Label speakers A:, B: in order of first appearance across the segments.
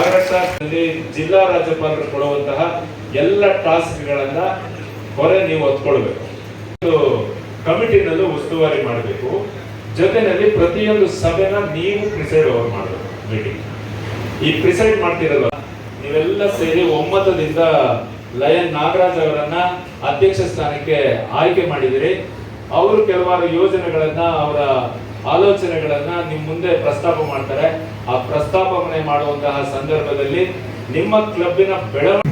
A: ಮಹಾರಾಷ್ಟ್ರದಲ್ಲಿ ಜಿಲ್ಲಾ ರಾಜ್ಯಪಾಲರು ಕೊಡುವಂತಹ ಎಲ್ಲ ಟಾಸ್ಕ್ಗಳನ್ನ ಹೊರೆ ನೀವು ಹೊತ್ಕೊಳ್ಬೇಕು. ಕಮಿಟಿನಲ್ಲೂ ಉಸ್ತುವಾರಿ ಮಾಡಬೇಕು. ಜೊತೆಯಲ್ಲಿ ಪ್ರತಿಯೊಂದು ಸಭೆನ ನೀವು ಪ್ರಿಸೈಡ್ ಓವರ್ ಮಾಡಬೇಕು. ಮೀಟಿಂಗ್ ಈ ಪ್ರಿಸೈಡ್ ಮಾಡ್ತಿರಲ್ಲ, ನೀವೆಲ್ಲ ಸೇರಿ ಒಮ್ಮತದಿಂದ ಲಯನ್ ನಾಗರಾಜ್ ಅವರನ್ನ ಅಧ್ಯಕ್ಷ ಸ್ಥಾನಕ್ಕೆ ಆಯ್ಕೆ ಮಾಡಿದಿರಿ. ಅವರು ಕೆಲವಾರು ಯೋಜನೆಗಳನ್ನ, ಅವರ ಆಲೋಚನೆಗಳನ್ನ ನಿಮ್ಮ ಮುಂದೆ ಪ್ರಸ್ತಾಪ ಮಾಡ್ತಾರೆ. ಆ ಪ್ರಸ್ತಾಪನೆ ಮಾಡುವಂತಹ ಸಂದರ್ಭದಲ್ಲಿ ನಿಮ್ಮ ಕ್ಲಬ್ಬಿನ ಬೆಳವಣಿಗೆ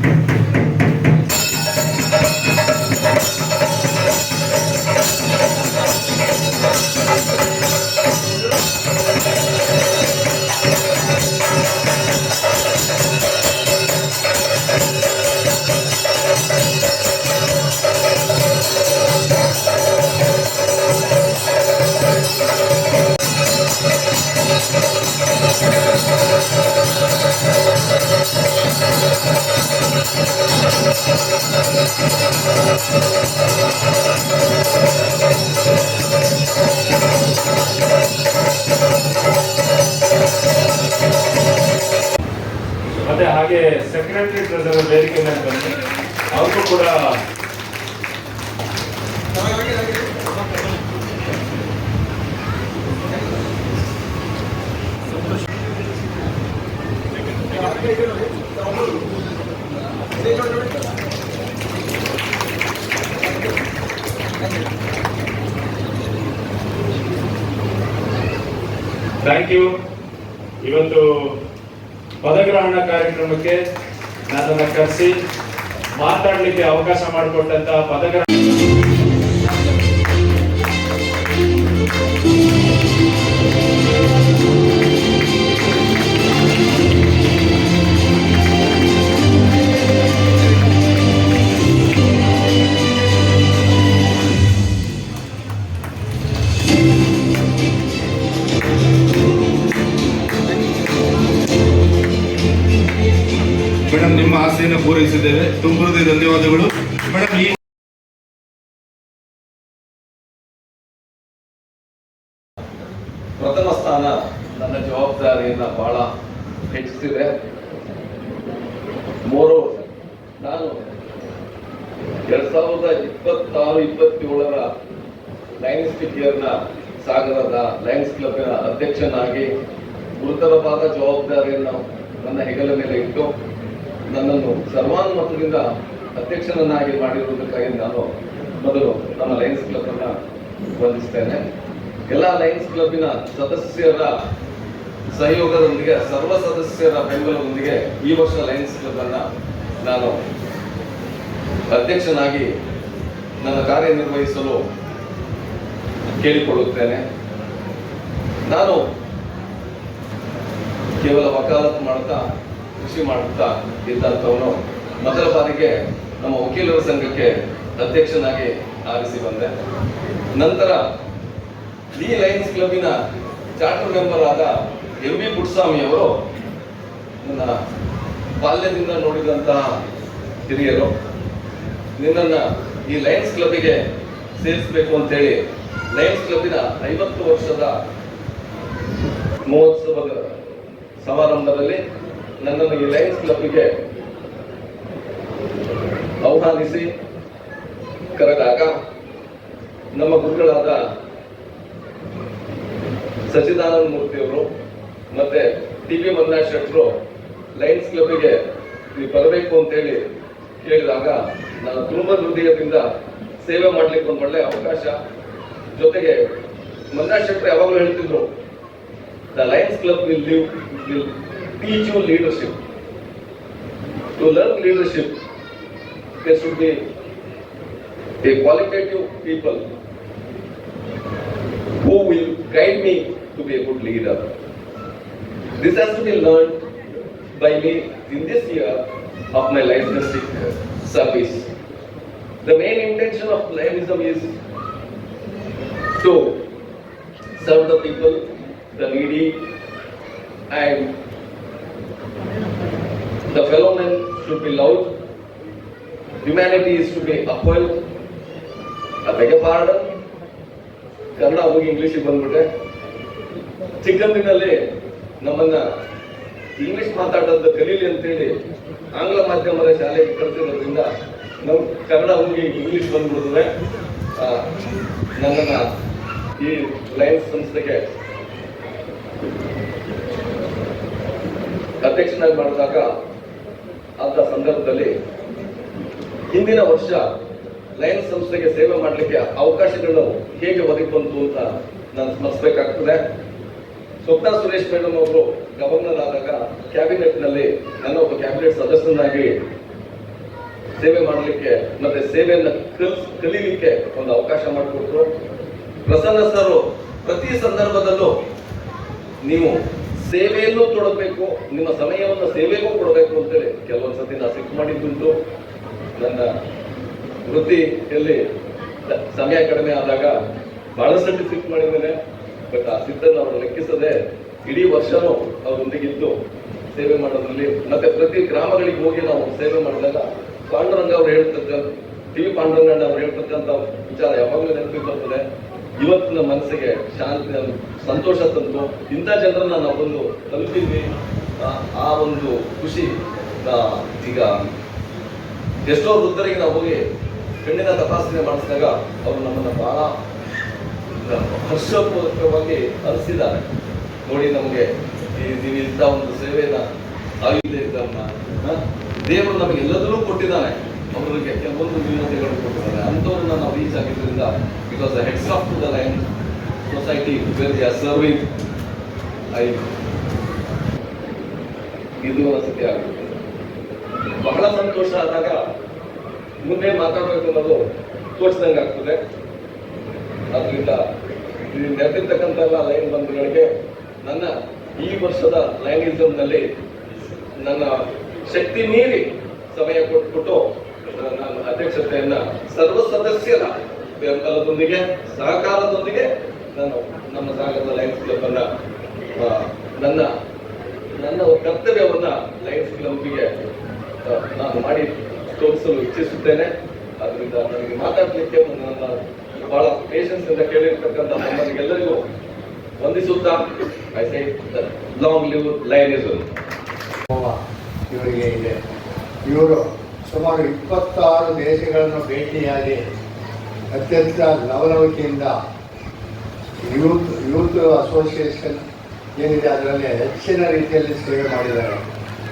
A: ಮತ್ತೆ ಹಾಗೆ ಸೆಕ್ರೆಟರಿ ಟ್ರೆಸರರ್ ವೇದಿಕೆ ಮೇಲೆ ಬಂದು ಅವ್ರಿಗೂ ಕೂಡ ಥ್ಯಾಂಕ್ ಯು. ಇವತ್ತು ಪದಗ್ರಹಣ ಕಾರ್ಯಕ್ರಮಕ್ಕೆ ನನ್ನನ್ನು ಕರೆಸಿ ಮಾತಾಡಲಿಕ್ಕೆ ಅವಕಾಶ ಮಾಡಿಕೊಟ್ಟಂತ ಪದಗ್ರಹಣ
B: ಮೇಡಮ್, ನಿಮ್ಮ ಆಸೆಯನ್ನು ಪೂರೈಸಿದ್ದೇವೆ. ತುಂಬ ಧನ್ಯವಾದಗಳು ಮೇಡಮ್.
C: ಪ್ರಥಮ ಸ್ಥಾನ ನನ್ನ ಜವಾಬ್ದಾರಿಯನ್ನ ಬಹಳ ಹೆಚ್ಚಿಸಿದೆ. ನಾನು 2026-27 ಲಯನ್ಸ್ ಇಯರ್ನ ಸಾಗರದ ಲಯನ್ಸ್ ಕ್ಲಬ್ನ ಅಧ್ಯಕ್ಷನಾಗಿ ಗುರುತರವಾದ ಜವಾಬ್ದಾರಿಯನ್ನು ನನ್ನ ಹೆಗಲ ಮೇಲೆ ಇಟ್ಟು ನನ್ನನ್ನು ಸರ್ವಾನುಮತದಿಂದ ಅಧ್ಯಕ್ಷನನ್ನಾಗಿ ಮಾಡಿರುವುದಕ್ಕಾಗಿ ನಾನು ಮೊದಲು ನಮ್ಮ ಲಯನ್ಸ್ ಕ್ಲಬ್ ಅನ್ನ ವಂದಿಸ್ತೇನೆ. ಎಲ್ಲ ಲಯನ್ಸ್ ಕ್ಲಬ್ಬಿನ ಸದಸ್ಯರ ಸಹಯೋಗದೊಂದಿಗೆ, ಸರ್ವ ಸದಸ್ಯರ ಬೆಂಬಲದೊಂದಿಗೆ ಈ ವರ್ಷ ಲಯನ್ಸ್ ಕ್ಲಬ್ ಅನ್ನ ನಾನು ಅಧ್ಯಕ್ಷನಾಗಿ ನನ್ನ ಕಾರ್ಯನಿರ್ವಹಿಸಲು ಕೇಳಿಕೊಳ್ಳುತ್ತೇನೆ. ನಾನು ಕೇವಲ ವಕಾಲತ್ ಮಾಡ್ತಾ, ಕೃಷಿ ಮಾಡುತ್ತಾ ಇದ್ದಂಥವನು ಮೊದಲ ಬಾರಿಗೆ ನಮ್ಮ ವಕೀಲರ ಸಂಘಕ್ಕೆ ಅಧ್ಯಕ್ಷನಾಗಿ ಆರಿಸಿ ಬಂದೆ. ನಂತರ ಈ ಲಯನ್ಸ್ ಕ್ಲಬ್ಬಿನ ಚಾರ್ಟರ್ ಮೆಂಬರ್ ಆದ ಎಂ ವಿ ಪುಟ್ಟಸ್ವಾಮಿ ಅವರು ನನ್ನ ಬಾಲ್ಯದಿಂದ ನೋಡಿದಂತಹ ಹಿರಿಯರು. ನಿನ್ನನ್ನು ಈ ಲಯನ್ಸ್ ಕ್ಲಬ್ಬಿಗೆ ಸೇರಿಸಬೇಕು ಅಂತೇಳಿ ಲಯನ್ಸ್ ಕ್ಲಬ್ಬಿನ 50 ವರ್ಷದ ಮಹೋತ್ಸವದ ಸಮಾರಂಭದಲ್ಲಿ ನನ್ನನ್ನು ಈ ಲಯನ್ಸ್ ಕ್ಲಬ್ಗೆ ಆಹ್ವಾನಿಸಿ ಕರೆದಾಗ ನಮ್ಮ ಗುರುಗಳಾದ ಸಚ್ಚಿದಾನಂದ ಮೂರ್ತಿಯವರು ಮತ್ತೆ ಟಿ ಬಿ ಮನ್ನಾಶ್ ಶೆಟ್ಟರು ಲಯನ್ಸ್ ಕ್ಲಬ್ಗೆ ನೀವು ಬರಬೇಕು ಅಂತೇಳಿ ಕೇಳಿದಾಗ ನಾನು ತುಂಬ ಹೃದಯದಿಂದ ಸೇವೆ ಮಾಡ್ಲಿಕ್ಕೆ ಒಂದು ಒಳ್ಳೆ ಅವಕಾಶ. ಜೊತೆಗೆ ಮನ್ನಾಶ್ ಶೆಟ್ಟರು ಯಾವಾಗಲೂ ಹೇಳ್ತಿದ್ರು, the Lions club will teach you leadership. To learn leadership, there should be a qualitative people who will guide me to be a good leader. This has to be learned by me in this year of my Lionistic service. The main intention of Lionism is to serve the people, the needy, and the fellow men should be loved. Humanity is to be upheld. I beg your pardon. Kannada ಹೋಗಿ ಇಂಗ್ಲಿಷಿಗೆ ಬಂದ್ಬಿಟ್ಟೆ. ಚಿಕ್ಕಂದಿನಲ್ಲಿ ನಮ್ಮನ್ನ English ಮಾತಾಡೋದು ಕಲೀಲಿ ಅಂತೇಳಿ ಆಂಗ್ಲ ಮಾಧ್ಯಮದ ಶಾಲೆಗೆ ಕಳಿಸಿರೋದ್ರಿಂದ ನಮ್ಮ ಕನ್ನಡ ಹೋಗಿ ಇಂಗ್ಲಿಷ್ ಬಂದ್ಬಿಡ್ತದೆ. ನನ್ನನ್ನು ಈ ಲಯನ್ಸ್ ಸಂಸ್ಥೆಗೆ ಅಧ್ಯಕ್ಷನಾಗಿ ಮಾಡಿದಾಗ ಅಂತ ಸಂದರ್ಭದಲ್ಲಿ ಹಿಂದಿನ ವರ್ಷ ಲಯನ್ಸ್ ಸಂಸ್ಥೆಗೆ ಸೇವೆ ಮಾಡಲಿಕ್ಕೆ ಅವಕಾಶಗಳು ಹೇಗೆ ಒದಗಿ ಬಂತು ಅಂತ ನಾನು ಸ್ಮರಿಸಬೇಕಾಗ್ತದೆ. ಸ್ವಪ್ನ ಸುರೇಶ್ ಮೇಡಮ್ ಅವರು ಗವರ್ನರ್ ಆದಾಗ ಕ್ಯಾಬಿನೆಟ್ನಲ್ಲಿ ನನ್ನ ಒಬ್ಬ ಕ್ಯಾಬಿನೆಟ್ ಸದಸ್ಯನಾಗಿ ಸೇವೆ ಮಾಡಲಿಕ್ಕೆ ಮತ್ತೆ ಸೇವೆಯನ್ನು ಕಲೀಲಿಕ್ಕೆ ಒಂದು ಅವಕಾಶ ಮಾಡಿಕೊಟ್ರು. ಪ್ರಸನ್ನ ಸರ್ ಪ್ರತಿ ಸಂದರ್ಭದಲ್ಲೂ ನೀವು ಸೇವೆಯಲ್ಲೂ ತೊಡಗಬೇಕು, ನಿಮ್ಮ ಸಮಯವನ್ನು ಸೇವೆಗೂ ಕೊಡಬೇಕು ಅಂತೇಳಿ ಕೆಲವೊಂದ್ಸತಿ ನಾನು ಸಿಕ್ ಮಾಡಿದ್ದುಂಟು. ನನ್ನ ವೃತ್ತಿಯಲ್ಲಿ ಸಮಯ ಕಡಿಮೆ ಆದಾಗ ಬಹಳಷ್ಟು ಸಿಕ್ ಮಾಡಿದ್ದೇನೆ. ಬಟ್ ಆ ಸಿದ್ದನ್ನು ಅವರು ಲೆಕ್ಕಿಸದೆ ಇಡೀ ವರ್ಷನೂ ಅವರೊಂದಿಗಿದ್ದು ಸೇವೆ ಮಾಡೋದ್ರಲ್ಲಿ ಮತ್ತೆ ಪ್ರತಿ ಗ್ರಾಮಗಳಿಗೆ ಹೋಗಿ ನಾವು ಸೇವೆ ಮಾಡಿದಾಗ ಪಾಂಡುರಂಗ ಅವ್ರು ಹೇಳ್ತಕ್ಕಂಥ ಟಿವಿ ಪಾಂಡುರಂಗಣ್ಣ ಅವ್ರು ಹೇಳ್ತಕ್ಕಂಥ ವಿಚಾರ ಯಾವಾಗಲೂ ನೆನಪಿಗೆ ಬರ್ತದೆ. ಇವತ್ತು ನಮ್ಮ ಮನಸ್ಸಿಗೆ ಶಾಂತಿ ಸಂತೋಷ ತಂದು ಇಂಥ ಜನರನ್ನ ನಾವು ಬಂದು ತಲುಪಿದ್ವಿ. ಆ ಒಂದು ಖುಷಿ ಈಗ ಎಷ್ಟೋ ವೃದ್ಧರಿಗೆ ನಾವು ಹೋಗಿ ಕಣ್ಣಿನ ತಪಾಸಣೆ ಮಾಡಿಸಿದಾಗ ಅವರು ನಮ್ಮನ್ನು ಬಹಳ ಹರ್ಷಪೂರ್ವಕವಾಗಿ ಹರಿಸಿದ್ದಾರೆ. ನೋಡಿ ನಮಗೆ ನೀವು ಇಂಥ ಒಂದು ಸೇವೆನ ಆಗಿದೆ ದೇವರು ನಮಗೆ ಎಲ್ಲದನ್ನೂ ಕೊಟ್ಟಿದ್ದಾನೆ. ಅವರಿಗೆ ಕೆಲವೊಂದು ನ್ಯೂನತೆಗಳು ಕೊಟ್ಟಿದ್ದಾರೆ. ಅಂಥವ್ರನ್ನ ನಾವು ರೀಚ್ ಆಗಿದ್ದರಿಂದ because the heads of the line society where they are serving ಇದು ಅನಿಸಿಕೆ ಆಗುತ್ತೆ. ಬಹಳ ಸಂತೋಷ ಆದಾಗ ಮುಂದೆ ಮಾತಾಡಬೇಕು ಅನ್ನೋದು ತೋರಿಸಿದಂಗೆ ಆಗ್ತದೆ. ಅದರಿಂದ ನೆರೆದಿರ್ತಕ್ಕಂಥ ಎಲ್ಲ ಲೈನ್ ಬಂಧುಗಳಿಗೆ ನನ್ನ ಈ ವರ್ಷದ ಲೈನಿಸಮ್ನಲ್ಲಿ ನನ್ನ ಶಕ್ತಿ ಮೀರಿ ಸಮಯ ಕೊಟ್ಬಿಟ್ಟು ನಾನು ಅಧ್ಯಕ್ಷತೆಯನ್ನ ಸರ್ವ ಸದಸ್ಯರ ಬೆಂಬಲದೊಂದಿಗೆ ಸಹಕಾರದೊಂದಿಗೆ ನಾನು ನಮ್ಮ ಸಾಗರದ ಲಯನ್ಸ್ ಕ್ಲಬ್ ಅನ್ನ ನನ್ನ ಕರ್ತವ್ಯವನ್ನ ಲಯನ್ಸ್ ಕ್ಲಬ್ಗೆ ನಾನು ಮಾಡಿ ತೋರಿಸಲು ಇಚ್ಛಿಸುತ್ತೇನೆ. ಅದರಿಂದ ನನಗೆ ಮಾತಾಡಲಿಕ್ಕೆ ನನ್ನ ಬಹಳ ಪೇಷನ್ಸ್ ಇಂದ ಕೇಳಿರ್ತಕ್ಕಂಥ ನಮ್ಮರಿಗೆಲ್ಲರಿಗೂ ವಂದಿಸುತ್ತಾ ಐ ಸೇ ಲಾಂಗ್ ಲಿವ್ ಲಯನಿಸಮ್.
D: ಇವರಿಗೆ ಇದೆ. ಇವರು ಸುಮಾರು 26 ದೇಶಗಳನ್ನು ಭೇಟಿಯಾಗಿ ಅತ್ಯಂತ ಲವಲವಿಕೆಯಿಂದ ಯೂತ್ ಅಸೋಸಿಯೇಷನ್ ಏನಿದೆ ಅದರಲ್ಲಿ ಹೆಚ್ಚಿನ ರೀತಿಯಲ್ಲಿ ಸೇವೆ ಮಾಡಿದ್ದಾರೆ.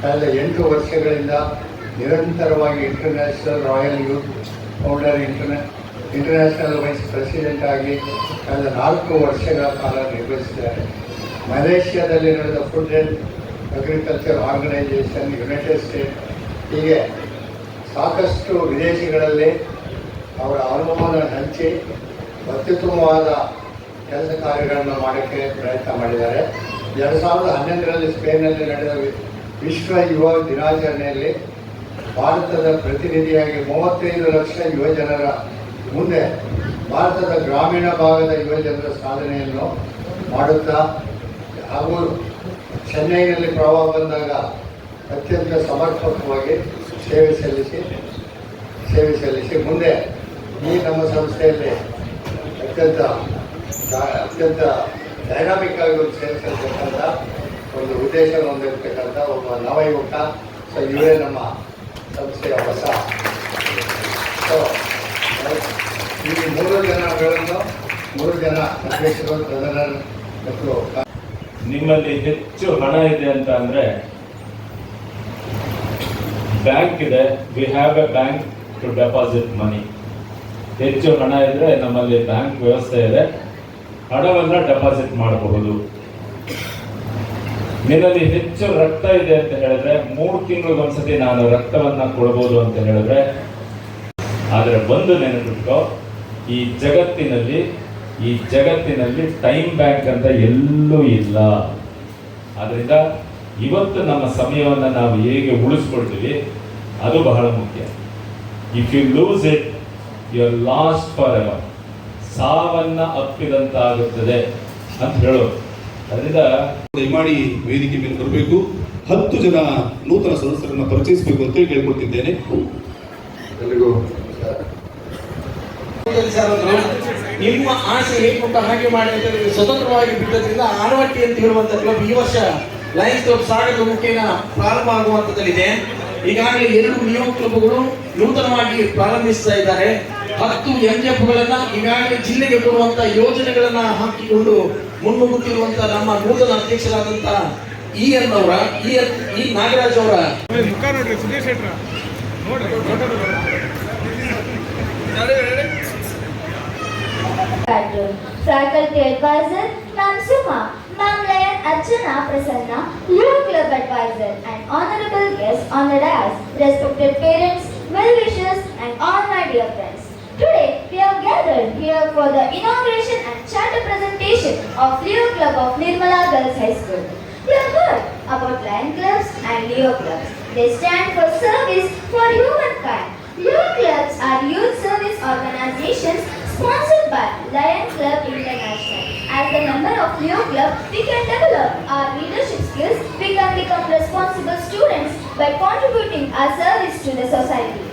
D: ಕಳೆದ 8 ವರ್ಷಗಳಿಂದ ನಿರಂತರವಾಗಿ international royal youth founder international vice president ಆಗಿ ಕಳೆದ 4 ವರ್ಷಗಳ ಕಾಲ ನಿರ್ವಹಿಸಿದ್ದಾರೆ. ಮಲೇಷ್ಯಾದಲ್ಲಿ ನಡೆದ food and agriculture organization, United State, ಹೀಗೆ ಸಾಕಷ್ಟು ವಿದೇಶಗಳಲ್ಲಿ ಅವರ ಅನುಭವವನ್ನು ಹಂಚಿ ಅತ್ಯುತ್ತಮವಾದ ಕೆಲಸ ಕಾರ್ಯಗಳನ್ನು ಮಾಡೋಕ್ಕೆ ಪ್ರಯತ್ನ ಮಾಡಿದ್ದಾರೆ. 2011ರಲ್ಲಿ ಸ್ಪೇನ್ನಲ್ಲಿ ನಡೆದ ವಿಶ್ವ ಯುವ ದಿನಾಚರಣೆಯಲ್ಲಿ ಭಾರತದ ಪ್ರತಿನಿಧಿಯಾಗಿ 35 ಲಕ್ಷ ಯುವಜನರ ಮುಂದೆ ಭಾರತದ ಗ್ರಾಮೀಣ ಭಾಗದ ಯುವಜನರ ಸಾಧನೆಯನ್ನು ಮಾಡುತ್ತಾ ಹಾಗೂ ಚೆನ್ನೈನಲ್ಲಿ ಪ್ರವಾಹ ಬಂದಾಗ ಅತ್ಯಂತ ಸಮರ್ಪಕವಾಗಿ ಸೇವೆ ಸಲ್ಲಿಸಿ ಮುಂದೆ ಈ ನಮ್ಮ ಸಂಸ್ಥೆಯಲ್ಲಿ ಅತ್ಯಂತ ಡೈನಾಮಿಕ್ ಆಗಿ ಒಂದು ಸೇವೆ ಸಲ್ಲಿಸತಕ್ಕಂಥ ಒಂದು ಉದ್ದೇಶವನ್ನು ಹೊಂದಿರತಕ್ಕಂಥ ಒಬ್ಬ ನವಯುವಕ. ಸೊ ಇವರೇ ನಮ್ಮ ಸಂಸ್ಥೆಯ ಹೊಸ. ಸೊ ಈ 3 ಜನಗಳನ್ನು 3 ಜನ ಅಧ್ಯಕ್ಷರು, ಟ್ರೆಸರರ್ ಮತ್ತು
A: ನಿಮ್ಮಲ್ಲಿ ಹೆಚ್ಚು ಹಣ ಇದೆ ಅಂತ ಅಂದ್ರೆ ಬ್ಯಾಂಕ್ ಇದೆ. We have a bank to deposit money. ಹೆಚ್ಚು ಹಣ ಇದ್ರೆ ನಮ್ಮಲ್ಲಿ ಬ್ಯಾಂಕ್ ವ್ಯವಸ್ಥೆ ಇದೆ, ಹಣವನ್ನ ಡೆಪಾಸಿಟ್ ಮಾಡಬಹುದು. ನಿನ್ನಲ್ಲಿ ಹೆಚ್ಚು ರಕ್ತ ಇದೆ ಅಂತ ಹೇಳಿದ್ರೆ 3 ತಿಂಗಳಿಗೊಂದ್ಸತಿ ನಾನು ರಕ್ತವನ್ನ ಕೊಡಬಹುದು ಅಂತ ಹೇಳಿದ್ರೆ, ಆದ್ರೆ ಒಂದು ನೆನಪಿಟ್ಟು ಈ ಜಗತ್ತಿನಲ್ಲಿ ಟೈಮ್ ಬ್ಯಾಂಕ್ ಅಂತ ಎಲ್ಲೂ ಇಲ್ಲ. ಆದ್ರಿಂದ ಇವತ್ತು ನಮ್ಮ ಸಮಯವನ್ನು ನಾವು ಹೇಗೆ ಉಳಿಸ್ಕೊಳ್ತೀವಿ ಅದು ಬಹಳ ಮುಖ್ಯ. If you lose it you are lost for ever. ಸಾವನ್ನ ಅಪ್ಪಿದಂತಾಗುತ್ತದೆ ಅಂತ ಹೇಳೋದು. ಅದರಿಂದ
B: ದಯಮಾಡಿ ವೇದಿಕೆ ಮೇಲೆ ಬರಬೇಕು. 10 ಜನ ನೂತನ ಸದಸ್ಯರನ್ನು ಪರಿಚಯಿಸಬೇಕು ಅಂತ ಕೇಳ್ಕೊಳ್ತಿದ್ದೇನೆ.
D: ಎಲ್ಲರಿಗೂ
E: ನಿಮ್ಮ ಆಸೆ ಹೇಗೆ ಹಾಗೆ ಮಾಡಿ ಅಂತ ಸ್ವತಂತ್ರವಾಗಿ ಬಿಟ್ಟದ್ರಿಂದ ಆರವಟ್ಟಿ ಅಂತ ಹೇಳುವಂತ ಕ್ಲಬ್ ಈ ವರ್ಷ ಲಯನ್ಸ್ ಕ್ಲಬ್ ಸಾಗರದ ಮುಖೇನ ಪ್ರಾರಂಭ ಆಗುವಂತದಲ್ಲಿದೆ. ಈಗಾಗಲೇ 2 ನಿಯೋ ಕ್ಲಬ್ಗಳು ನೂತನವಾಗಿ ಪ್ರಾರಂಭಿಸ್ತಾ ಇದ್ದಾರೆ. 10 MJFಗಳನ್ನ ಈಗಾಗಲೇ ಜಿಲ್ಲೆಗೆ ಕೊಡುವಂತ ಯೋಜನೆಗಳನ್ನ ಹಾಕಿಕೊಂಡು ಮುನ್ನುಗ್ಗುತ್ತಿರುವಂತ ನಮ್ಮ ನೂತನ ಅಧ್ಯಕ್ಷರಾದಂತ ಇ ನಾಗರಾಜ್ ಅವರ
F: Faculty Advisor, Ma'am Suma, Ma'am Layan Archana Prasanna, Youth Club Advisor, and honorable guests on the dais, respected parents, well-wishers, and all my dear friends. Today, we have gathered here for the inauguration and charter presentation of Leo Club of Nirmala Girls High School. We have heard about Lion Clubs and Leo Clubs. They stand for service for humankind. Leo Clubs are youth service organizations sponsored by Lion Club International. As a member of Leo Club, we can develop our leadership skills. We can become responsible students by contributing our service to the society.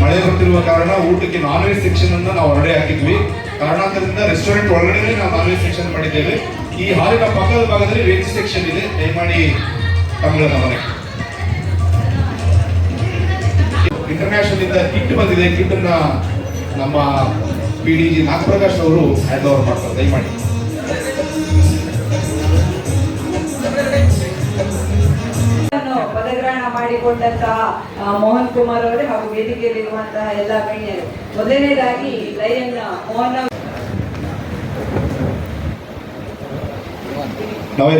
B: ಮಳೆ ಬರ್ತಿರುವ ಕಾರಣ ಊಟಕ್ಕೆ non veg section ಅನ್ನು ನಾವು ಹೊರಗಡೆ ಹಾಕಿದ್ವಿ. ಕಾರಣಾಂತರದಿಂದ restaurant ಒಳಗಡೆ ನಾವು non veg section ಮಾಡಿದ್ದೇವೆ. ಈ ಹಾಲಿನ ಪಕ್ಕದ ಭಾಗದಲ್ಲಿ ವೆಜ್ ಸೆಕ್ಷನ್ ಇದೆ. ದಯಮಾಡಿ ತಮ್ಮಗಳ ಗಮನ. ಇಂಟರ್ನ್ಯಾಷನಲ್ ಇಂದ ಕಿಟ್ ಬಂದಿದೆ. ಕಿಟ್ ಅನ್ನ ನಮ್ಮ PDG ನಾಗಪ್ರಕಾಶ್ ಅವರು ಹ್ಯಾಂಡ್ ಓವರ್ ಮಾಡ್ತಾರೆ. ದಯಮಾಡಿ
G: ಪದಗ್ರಹಣ ಮಾಡಿಕೊಂಡಂತಹ ಮೋಹನ್ ಕುಮಾರ್ ಅವರೇ ಹಾಗೂ ವೇದಿಕೆಯಲ್ಲಿರುವಂತಹ ಎಲ್ಲ ಗಣ್ಯರು. ಮೊದಲನೇದಾಗಿ ಲಯನ್ ಮೋಹನ್
B: ನಾವೇ